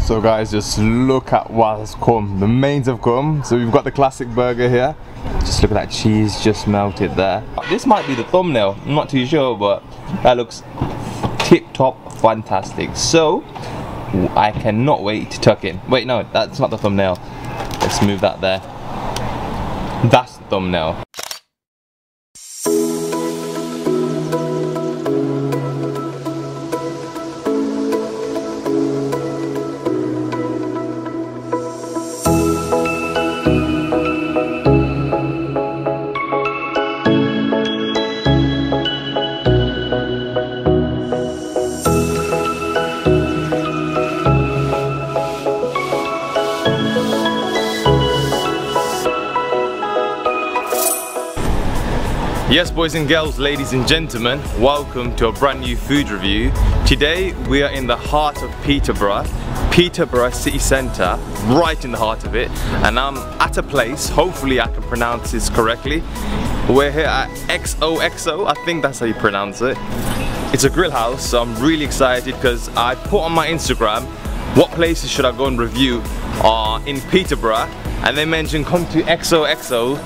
So guys, just look at what has come. The mains have come. So we've got the classic burger here. Just look at that cheese just melted there. This might be the thumbnail, I'm not too sure, but that looks tip-top fantastic. So I cannot wait to tuck in. Wait, no, that's not the thumbnail. Let's move that there. That's the thumbnail. Yes, boys and girls, ladies and gentlemen, welcome to a brand new food review. Today we are in the heart of Peterborough city centre, right in the heart of it, and I'm at a place, hopefully I can pronounce this correctly. We're here at Xoxo, I think that's how you pronounce it. It's a grill house, so I'm really excited because I put on my Instagram what places should I go and review in Peterborough, and they mentioned come to Xoxo.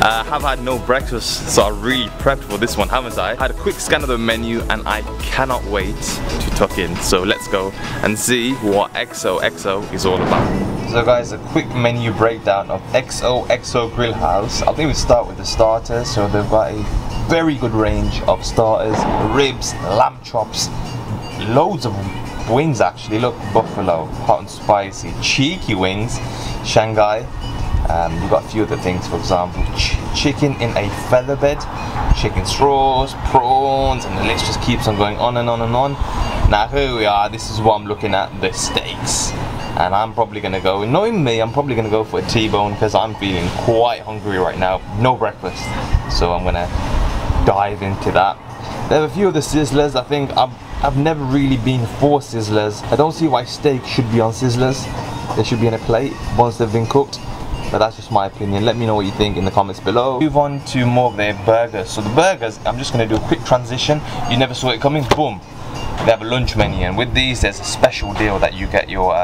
Have had no breakfast, so I really prepped for this one, haven't I? Had a quick scan of the menu and I cannot wait to tuck in. So let's go and see what Xoxo is all about. So guys, a quick menu breakdown of Xoxo Grill House. I think we start with the starters. So they've got a very good range of starters, ribs, lamb chops, loads of wings actually. Look, buffalo, hot and spicy, cheeky wings, Shanghai. You've got a few other things, for example, chicken in a feather bed, chicken straws, prawns, and the list just keeps on going on and on and on. Now here we are, this is what I'm looking at, the steaks. And I'm probably going to go, knowing me, I'm probably going to go for a Tbone because I'm feeling quite hungry right now, no breakfast. So I'm going to dive into that. There are a few of the sizzlers. I think I've never really been for sizzlers. I don't see why steak should be on sizzlers. They should be in a plate once they've been cooked. But that's just my opinion. Let me know what you think in the comments below. Move on to more of their burgers. So the burgers, I'm just going to do a quick transition. You never saw it coming. Boom. They have a lunch menu, and with these there's a special deal that you get your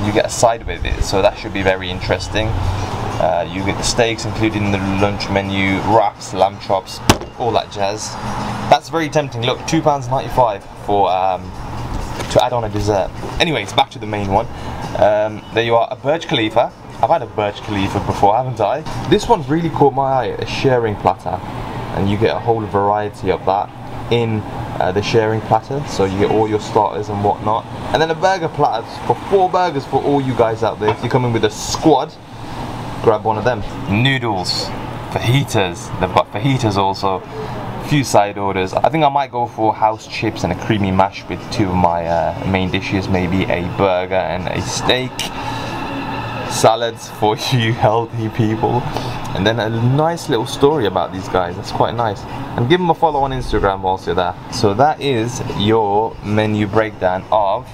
you get a side with it. So that should be very interesting. You get the steaks included in the lunch menu, wraps, lamb chops, all that jazz. That's very tempting. Look, £2.95 for to add on a dessert. Anyways, back to the main one. There you are, a Burj Khalifa. I've had a Burj Khalifa before, haven't I? This one really caught my eye, a sharing platter. And you get a whole variety of that in the sharing platter. So you get all your starters and whatnot. And then a burger platter for 4 burgers for all you guys out there. If you're coming with a squad, grab one of them. Noodles, fajitas. They've got fajitas also. A few side orders. I think I might go for house chips and a creamy mash with 2 of my main dishes. Maybe a burger and a steak. Salads for you healthy people, and then a nice little story about these guys. That's quite nice. And give them a follow on Instagram whilst you're there. So that is your menu breakdown of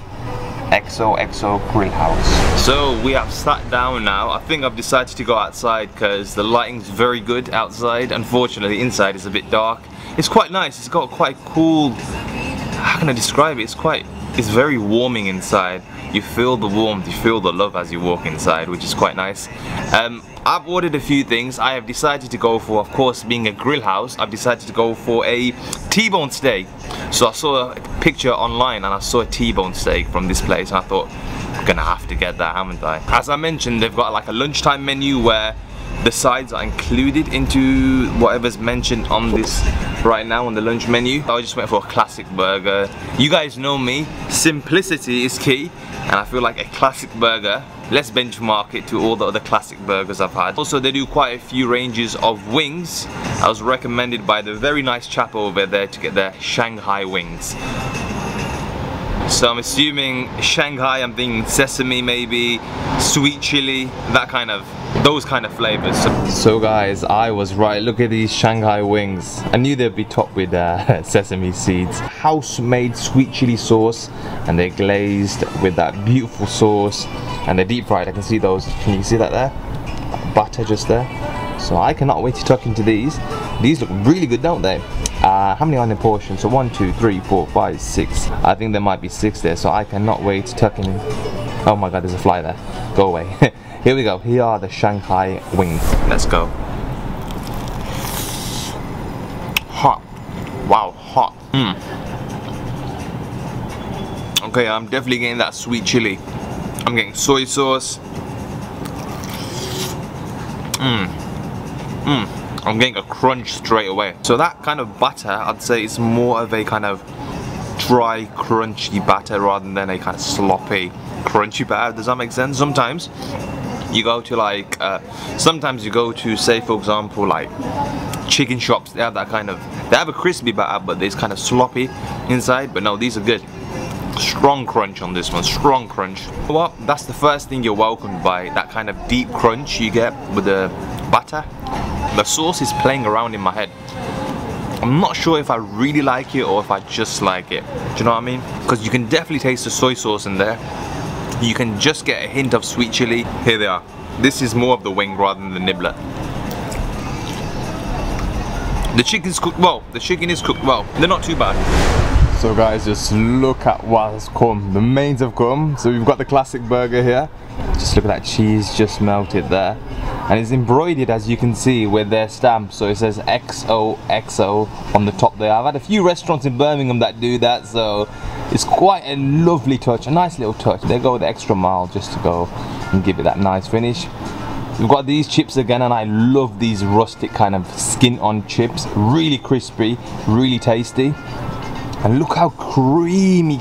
Xoxo Grill House. So we have sat down now. I think I've decided to go outside because the lighting's very good outside. Unfortunately inside is a bit dark. It's quite nice. It's got quite cool, how can I describe it? It's very warming inside. You feel the warmth, you feel the love as you walk inside, which is quite nice. I've ordered a few things. I have decided to go for, of course, being a grill house, I've decided to go for a Tbone steak. So I saw a picture online and I saw a Tbone steak from this place and I thought, I'm gonna have to get that, haven't I? As I mentioned, they've got like a lunchtime menu where the sides are included into whatever's mentioned on this right now on the lunch menu. I just went for a classic burger. You guys know me, simplicity is key, and I feel like a classic burger, let's benchmark it to all the other classic burgers I've had. Also, they do quite a few ranges of wings. I was recommended by the very nice chap over there to get their Shanghai Wings. So I'm assuming Shanghai, I'm thinking sesame maybe, sweet chili, those kind of flavors. So guys, I was right. Look at these Shanghai wings. I knew they'd be topped with sesame seeds. House-made sweet chili sauce, and they're glazed with that beautiful sauce, and they're deep fried. I can see those. Can you see that there? Butter just there. So I cannot wait to tuck into these. These look really good, don't they? How many are in the portion? So 1, 2, 3, 4, 5, 6. I think there might be 6 there, so I cannot wait to tuck in Oh my god, there's a fly there. Go away. Here we go. Here are the Shanghai Wings. Let's go. Hot. Wow, hot. Okay, I'm definitely getting that sweet chili. I'm getting soy sauce. I'm getting a crunch straight away. So that kind of batter, I'd say, is more of a kind of dry, crunchy batter rather than a kind of sloppy, crunchy batter. Does that make sense? Sometimes you go to like, say for example, like chicken shops. They have that kind of, they have a crispy batter, but it's kind of sloppy inside. But no, these are good. Strong crunch on this one, strong crunch. Well, that's the first thing you're welcomed by, that kind of deep crunch you get with the batter. The sauce is playing around in my head. I'm not sure if I really like it or if I just like it. Do you know what I mean? Because you can definitely taste the soy sauce in there. You can just get a hint of sweet chili. Here they are. This is more of the wing rather than the nibbler. The chicken's cooked well. The chicken is cooked well. They're not too bad. So guys, just look at what has come. The mains have come. So we've got the classic burger here. Just look at that cheese just melted there. And it's embroidered, as you can see, with their stamp. So it says XOXO on the top there. I've had a few restaurants in Birmingham that do that, so it's quite a lovely touch, a nice little touch. They go the extra mile just to go and give it that nice finish. We've got these chips again, and I love these rustic kind of skin on chips. Really crispy, really tasty. And look how creamy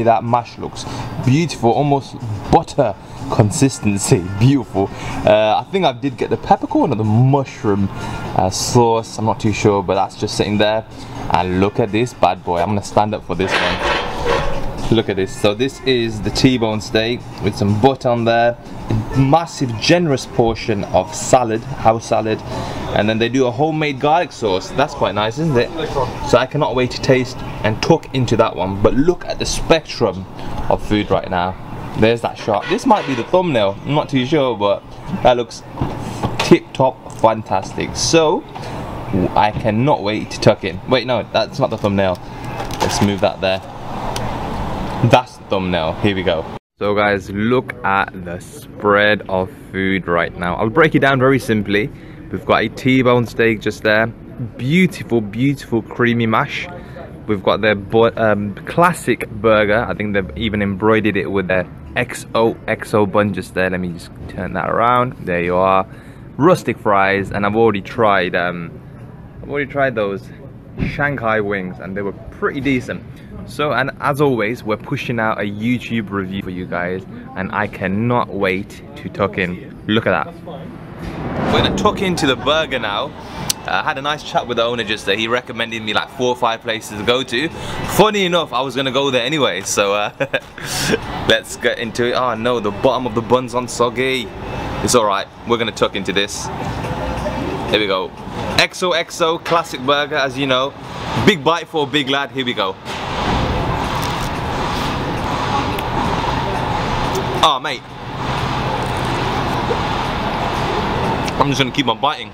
that mash looks. Beautiful, almost butter consistency. Beautiful. I think I did get the peppercorn or the mushroom sauce. I'm not too sure, but that's just sitting there. And look at this bad boy. I'm gonna stand up for this one. Look at this. So this is the T-bone steak with some butter on there. A massive, generous portion of salad, house salad. And then they do a homemade garlic sauce. That's quite nice, isn't it? So I cannot wait to taste and tuck into that one. But look at the spectrum of food right now. There's that shot. This might be the thumbnail. I'm not too sure, but that looks tip-top fantastic. So I cannot wait to tuck in. Wait, no, that's not the thumbnail. Let's move that there. That's the thumbnail. Here we go. So guys, look at the spread of food right now. I'll break it down very simply. We've got a T-bone steak just there. Beautiful, beautiful creamy mash. We've got their classic burger. I think they've even embroidered it with their XOXO bun just there. Let me just turn that around. There you are. Rustic fries, and I've already tried those Shanghai wings, and they were pretty decent. So, and as always, we're pushing out a YouTube review for you guys, and I cannot wait to tuck in. Look at that. We're gonna tuck into the burger now. I had a nice chat with the owner just there. He recommended me like 4 or 5 places to go to. Funny enough, I was gonna go there anyway, so let's get into it. Oh no, the bottom of the bun's on soggy. It's alright, we're gonna tuck into this. There we go. XOXO classic burger, as you know. Big bite for a big lad, here we go. Oh mate, I'm just gonna keep on biting.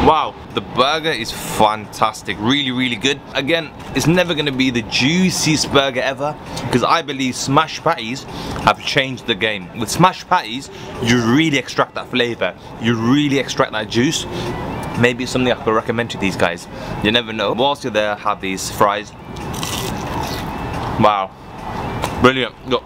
Wow, the burger is fantastic, really, really good. Again, it's never gonna be the juiciest burger ever, because I believe smash patties have changed the game. With smash patties, you really extract that flavor, you really extract that juice. Maybe it's something I could recommend to these guys. You never know. Whilst you're there, have these fries. Wow, brilliant. Look.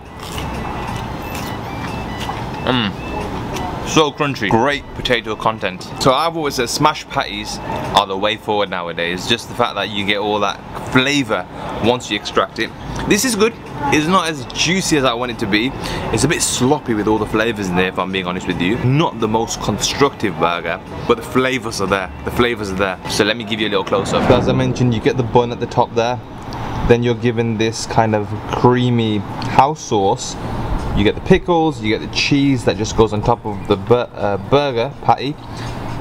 So crunchy. Great potato content. So I've always said smash patties are the way forward nowadays. Just the fact that you get all that flavor once you extract it. This is good. It's not as juicy as I want it to be. It's a bit sloppy with all the flavors in there, if I'm being honest with you. Not the most constructive burger, but the flavors are there. The flavors are there. So let me give you a little close-up. As I mentioned, you get the bun at the top there. Then you're given this kind of creamy house sauce. You get the pickles, you get the cheese that just goes on top of the burger patty.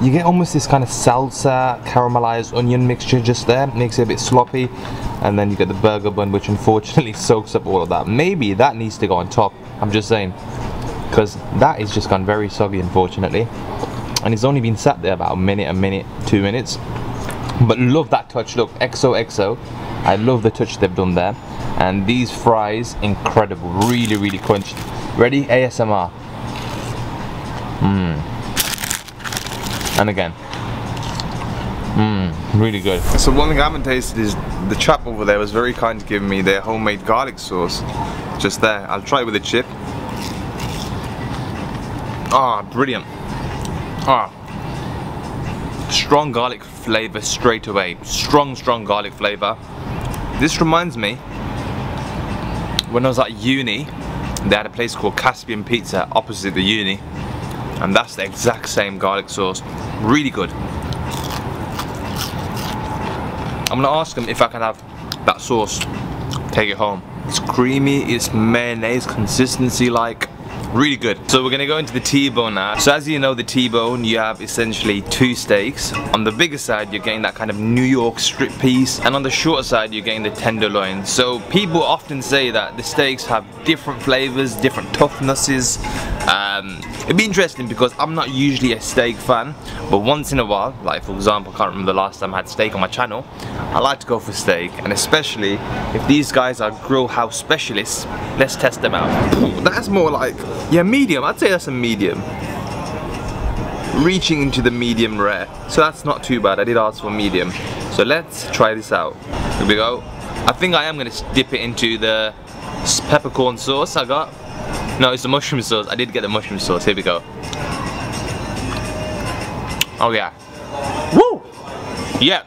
You get almost this kind of salsa, caramelized onion mixture just there. Makes it a bit sloppy. And then you get the burger bun, which unfortunately soaks up all of that. Maybe that needs to go on top, I'm just saying. Because that is just gone very soggy, unfortunately. And it's only been sat there about a minute, 2 minutes. But love that touch, look, XOXO. I love the touch they've done there. And these fries, incredible, really crunchy. Ready? ASMR. And again. Really good. So one thing I haven't tasted is the chap over there was very kind to give me their homemade garlic sauce. Just there. I'll try it with a chip. Ah, brilliant. Ah. Strong garlic flavour straight away. Strong garlic flavour. This reminds me, when I was at uni, they had a place called Caspian Pizza opposite the uni. And that's the exact same garlic sauce. Really good. I'm gonna ask them if I can have that sauce, take it home. It's creamy, it's mayonnaise consistency like. Really good. So we're gonna go into the T-bone now. So as you know, the T-bone, you have essentially 2 steaks. On the bigger side, you're getting that kind of New York strip piece, and on the shorter side, you're getting the tenderloin. So people often say that the steaks have different flavors, different toughnesses. It'd be interesting because I'm not usually a steak fan, but once in a while, like for example, I can't remember the last time I had steak on my channel, I like to go for steak, and especially if these guys are grill house specialists, let's test them out. That's more like, yeah, medium. I'd say that's a medium. Reaching into the medium rare. So that's not too bad. I did ask for medium. So let's try this out. Here we go. I think I am going to dip it into the peppercorn sauce I got. No, it's the mushroom sauce. I did get the mushroom sauce. Here we go. Oh yeah. Woo! Yeah.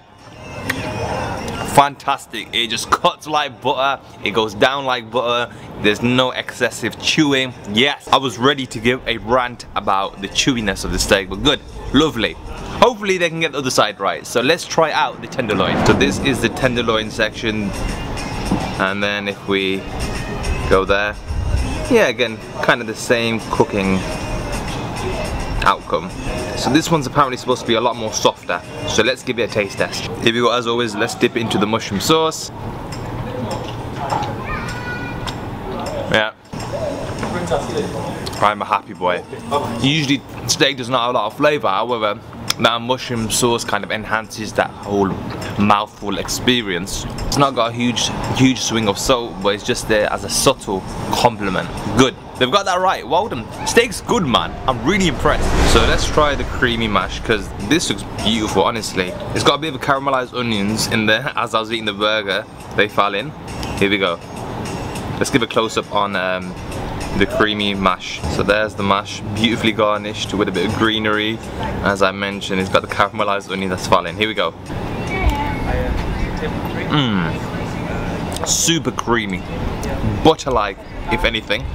Fantastic. It just cuts like butter. It goes down like butter. There's no excessive chewing. Yes, I was ready to give a rant about the chewiness of the steak, but good. Lovely. Hopefully they can get the other side right. So let's try out the tenderloin. So this is the tenderloin section. And then if we go there. Yeah, again, kind of the same cooking outcome. So this one's apparently supposed to be a lot more softer. So let's give it a taste test. Here we go, as always, let's dip it into the mushroom sauce. Yeah. I'm a happy boy. Usually steak does not have a lot of flavour, however, that mushroom sauce kind of enhances that whole mouthful experience. It's not got a huge swing of salt, but it's just there as a subtle compliment. Good. They've got that right. Well done. Steak's good, man. I'm really impressed. So let's try the creamy mash, because this looks beautiful, honestly. It's got a bit of caramelized onions in there. As I was eating the burger, they fell in. Here we go. Let's give a close-up on the creamy mash. So there's the mash, beautifully garnished with a bit of greenery. As I mentioned, it's got the caramelized onion that's falling. Here we go. Super creamy, butter-like, if anything.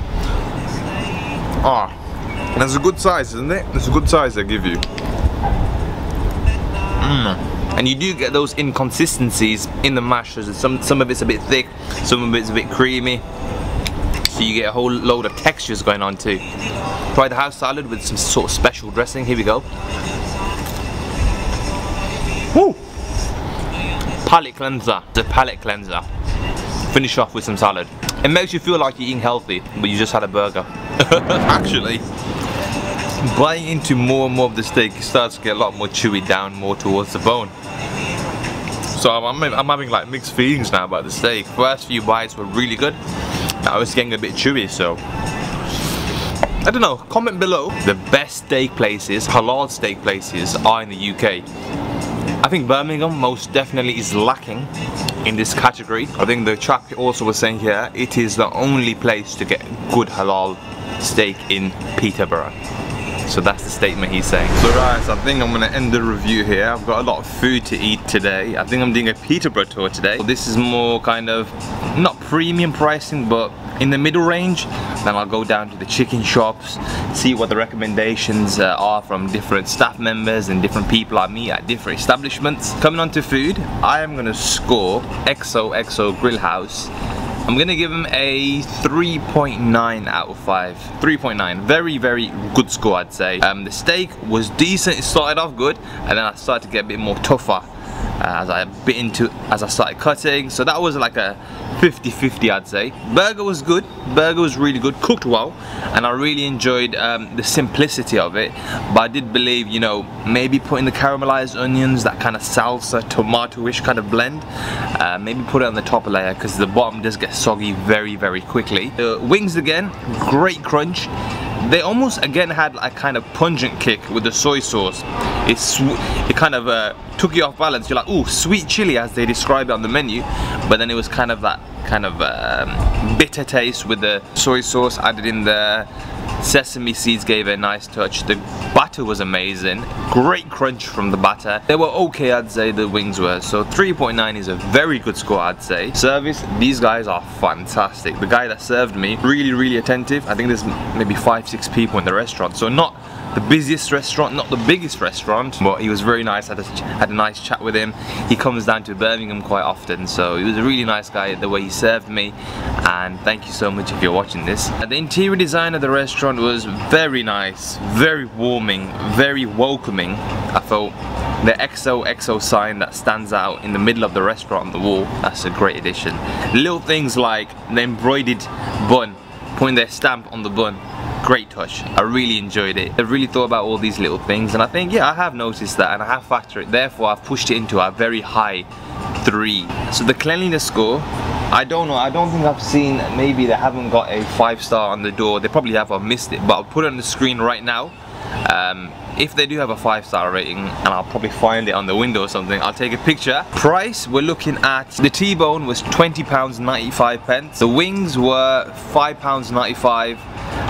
That's a good size, isn't it? That's a good size they give you. And you do get those inconsistencies in the mash. Some of it's a bit thick, some of it's a bit creamy. So you get a whole load of textures going on too. Try the house salad with some sort of special dressing. Here we go. Woo! Palate cleanser. The palate cleanser. Finish off with some salad. It makes you feel like you're eating healthy, but you just had a burger. Actually, biting into more and more of the steak, it starts to get a lot more chewy down more towards the bone. So I'm having like mixed feelings now about the steak. First few bites were really good. Now it's getting a bit chewy, so I don't know, comment below. The best steak places, halal steak places, are in the UK. I think Birmingham most definitely is lacking in this category. I think the chap also was saying here, it is the only place to get good halal steak in Peterborough. So that's the statement he's saying. So guys, I think I'm gonna end the review here. I've got a lot of food to eat today. I think I'm doing a Peterborough tour today. So this is more kind of, not premium pricing, but in the middle range. Then I'll go down to the chicken shops, see what the recommendations are from different staff members and different people I meet at different establishments. Coming on to food, I am gonna score Xoxo Grill House. I'm gonna give him a 3.9 out of 5. 3.9, very good score, I'd say. The steak was decent. It started off good, and then I started to get a bit more tougher as I started cutting. So that was like a 50-50 I'd say. Burger was good, burger was really good, cooked well, and I really enjoyed the simplicity of it. But I did believe, you know, maybe putting the caramelized onions, that kind of salsa, tomato-ish kind of blend, maybe put it on the top layer because the bottom does get soggy very, very quickly. The wings again, great crunch. They almost again had a kind of pungent kick with the soy sauce. It kind of took you off balance. You're like, ooh, sweet chili as they describe it on the menu, but then it was kind of that kind of bitter taste with the soy sauce added in there. Sesame seeds gave it a nice touch. The batter was amazing. Great crunch from the batter. They were okay, I'd say, the wings were. So 3.9 is a very good score, I'd say. Service, these guys are fantastic. The guy that served me, really, really attentive. I think there's maybe 5-6 people in the restaurant. So not the busiest restaurant, not the biggest restaurant, but he was very nice. I had a nice chat with him. He comes down to Birmingham quite often, so he was a really nice guy the way he served me, and thank you so much if you're watching this. The interior design of the restaurant was very nice, very warming, very welcoming. I felt the Xoxo sign that stands out in the middle of the restaurant on the wall, that's a great addition. Little things like the embroidered bun, putting their stamp on the bun. Great touch. I really enjoyed it. I really thought about all these little things, and I think, yeah, I have noticed that and I have factored it. Therefore, I've pushed it into a very high 3. So the cleanliness score, I don't know. I don't think I've seen, maybe they haven't got a 5-star on the door. They probably have, I've missed it, but I'll put it on the screen right now. If they do have a 5-star rating, and I'll probably find it on the window or something, I'll take a picture. Price, we're looking at, the Tbone was £20.95. The wings were £5.95.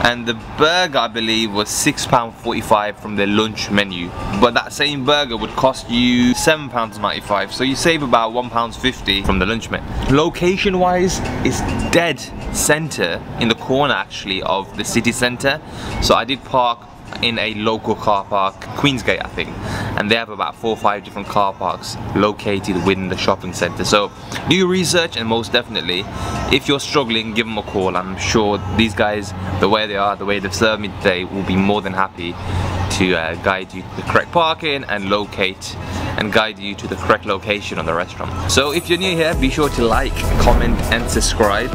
And the burger, I believe, was £6.45 from their lunch menu. But that same burger would cost you £7.95. So you save about £1.50 from the lunch menu. Location wise, it's dead center in the corner actually of the city center. So I did park in a local car park, Queensgate I think, and they have about 4 or 5 different car parks located within the shopping centre. So do your research, and most definitely if you're struggling, give them a call. I'm sure these guys, the way they are, the way they've served me today, will be more than happy to guide you to the correct parking and locate and guide you to the correct location on the restaurant. So if you're new here, be sure to like, comment and subscribe.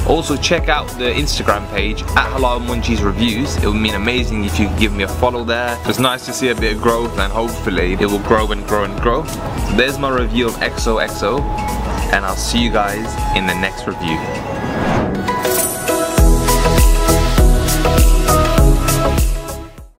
Also check out the Instagram page at Halal Munchies Reviews. It would mean amazing if you could give me a follow there. It's nice to see a bit of growth, and hopefully it will grow and grow and grow. There's my review of Xoxo, and I'll see you guys in the next review.